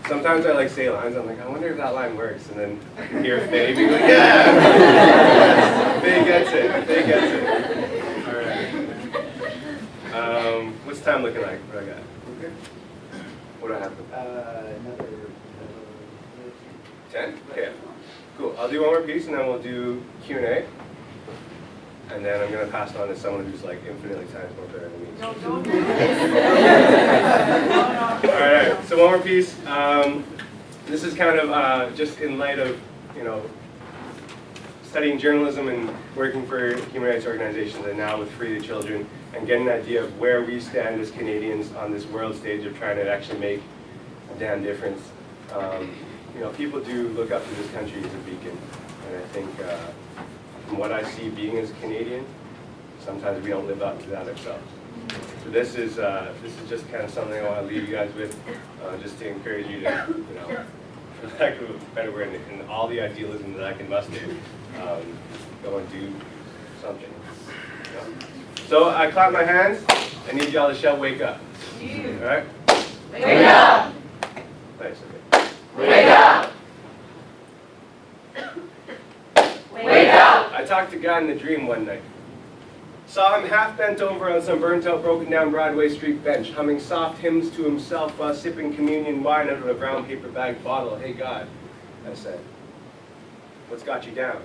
Sometimes I like say lines, I'm like, I wonder if that line works, and then I can hear Faye be like, yeah! Faye gets it, Faye gets it. Alright. What's time looking like? What do I got? Okay. What do I have? Another 10? Okay. Cool. I'll do one more piece, and then we'll do Q&A. And then I'm going to pass it on to someone who's like infinitely times more better than me. No, don't do this. Alright, so one more piece. This is kind of just in light of, you know, studying journalism and working for human rights organizations and now with Free the Children, and getting an idea of where we stand as Canadians on this world stage of trying to actually make a damn difference. You know, people do look up to this country as a beacon, and I think from what I see being as a Canadian, sometimes we don't live up to that ourselves. So this is just kind of something I want to leave you guys with, just to encourage you to, you know, for lack of a better word, in all the idealism that I can muster, go and do something. You know? So I clap my hands. I need y'all to shout, "Wake up!" All right? Wake up! Thanks. Okay. Wake up! Wake up! I talked to God in a dream one night. Saw him half bent over on some burnt-out, broken-down Broadway Street bench, humming soft hymns to himself while sipping communion wine out of a brown paper bag bottle. "Hey God," I said, "what's got you down?"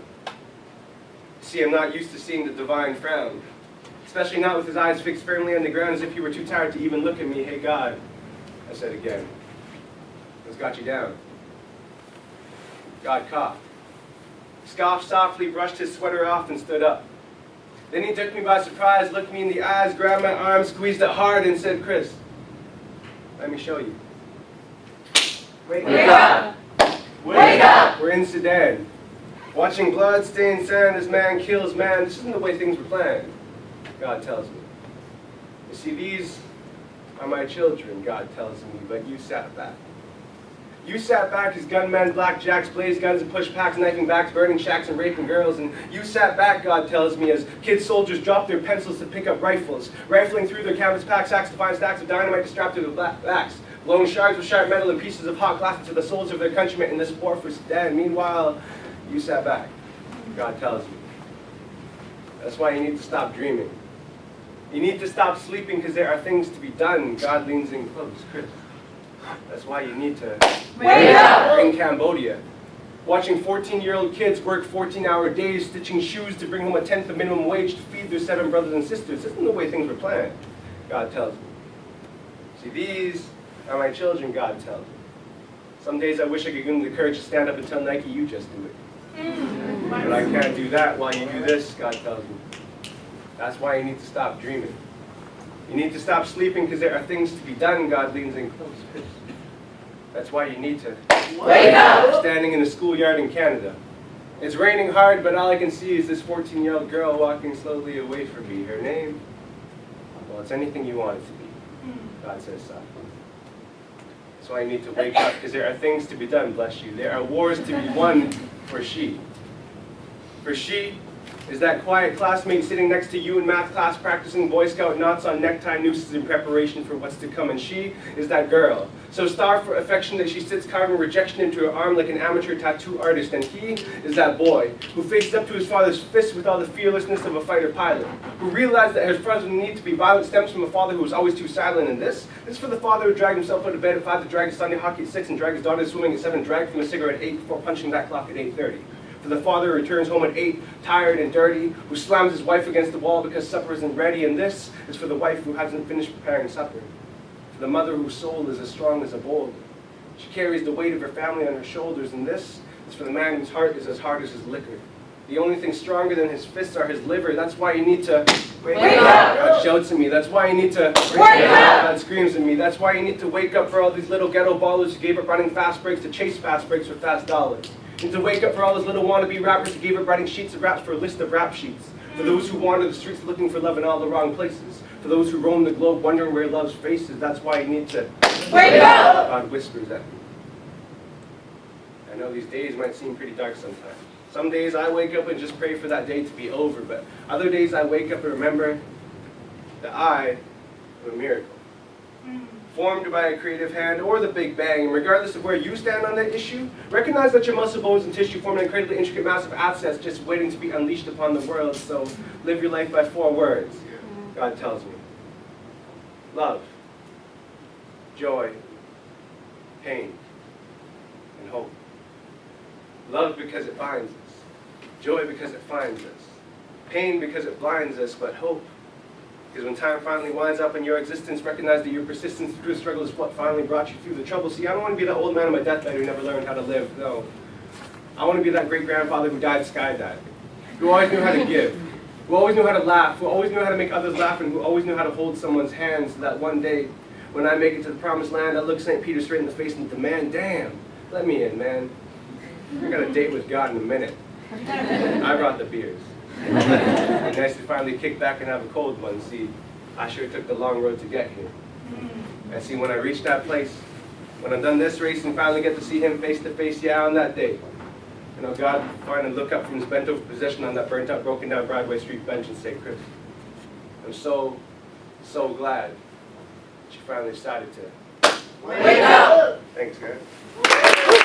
See, I'm not used to seeing the divine frown, especially not with his eyes fixed firmly on the ground as if he were too tired to even look at me. "Hey God," I said again, "what's got you down?" God coughed, scoffed softly, brushed his sweater off, and stood up. Then he took me by surprise, looked me in the eyes, grabbed my arm, squeezed it hard, and said, "Chris, let me show you." Wake up! Wake up! We're in Sudan, watching blood-stained sand as man kills man. This isn't the way things were planned, God tells me. You see, these are my children, God tells me, but you sat back. You sat back as gunmen, blackjacks, blaze guns, and push packs, knifing backs, burning shacks, and raping girls. And you sat back, God tells me, as kid soldiers dropped their pencils to pick up rifles, rifling through their canvas pack sacks to find stacks of dynamite to strap to their backs, blowing shards of sharp metal and pieces of hot glass into the souls of their countrymen in this war for Sudan. Meanwhile, you sat back, God tells me. That's why you need to stop dreaming. You need to stop sleeping because there are things to be done. God leans in close. Chris, that's why you need to Wake up! in Cambodia, watching 14-year-old kids work 14-hour days, stitching shoes to bring home a tenth of minimum wage to feed their 7 brothers and sisters. This isn't the way things were planned, God tells me. See, these are my children, God tells me. Some days I wish I could give them the courage to stand up and tell Nike, "You just do it." But I can't do that while you do this, God tells me. That's why you need to stop dreaming. You need to stop sleeping because there are things to be done. God leans in close. That's why you need to Wake up! Standing in a schoolyard in Canada. It's raining hard, but all I can see is this 14-year-old girl walking slowly away from me. Her name? Well, it's anything you want it to be. God says so. That's why you need to wake up, because there are things to be done, bless you. There are wars to be won for she. For she is that quiet classmate sitting next to you in math class practicing Boy Scout knots on necktie nooses in preparation for what's to come. And she is that girl, so starved for affection that she sits carving rejection into her arm like an amateur tattoo artist. And he is that boy who faces up to his father's fist with all the fearlessness of a fighter pilot, who realized that his present need to be violent stems from a father who was always too silent. And this is for the father who dragged himself out of bed at 5 to drag his Sunday hockey at 6 and drag his daughter swimming at 7, dragged from a cigarette at 8 before punching that clock at 8:30. For the father who returns home at 8, tired and dirty, who slams his wife against the wall because supper isn't ready. And this is for the wife who hasn't finished preparing supper. For the mother whose soul is as strong as a boulder. She carries the weight of her family on her shoulders. And this is for the man whose heart is as hard as his liquor. The only thing stronger than his fists are his liver. That's why you need to wake up. God shouts at me. That's why you need to wake up. God screams at me. That's why you need to wake up for all these little ghetto ballers who gave up running fast breaks to chase fast breaks for fast dollars. And to wake up for all those little wannabe rappers who gave up writing sheets of raps for a list of rap sheets. For those who wander the streets looking for love in all the wrong places. For those who roam the globe wondering where love's face is. That's why you need to wake up! God whispers at me. I know these days might seem pretty dark sometimes. Some days I wake up and just pray for that day to be over. But other days I wake up and remember that I am a miracle. formed by a creative hand or the Big Bang, and regardless of where you stand on that issue, recognize that your muscle, bones, and tissue form an incredibly intricate, massive assets just waiting to be unleashed upon the world. So live your life by 4 words. God tells me. Love, joy, pain, and hope. Love because it binds us. Joy because it finds us. Pain because it blinds us, but hope. Because when time finally winds up in your existence, recognize that your persistence through the struggle is what finally brought you through the trouble. See, I don't want to be that old man on my deathbed who never learned how to live, no. I want to be that great-grandfather who died skydiving, who always knew how to give, who always knew how to laugh, who always knew how to make others laugh, and who always knew how to hold someone's hand so that one day, when I make it to the promised land, I look St. Peter straight in the face and demand, damn, let me in, man. I got a date with God in a minute. I brought the beers. It's nice to finally kick back and have a cold one. See, I sure took the long road to get here. And see, when I reach that place, when I'm done this race and finally get to see him face to face, yeah, on that day, you know, God will finally look up from his bent over position on that burnt out, broken down Broadway Street bench and say, Chris, I'm so glad that you finally decided to Wake up! Thanks, guys.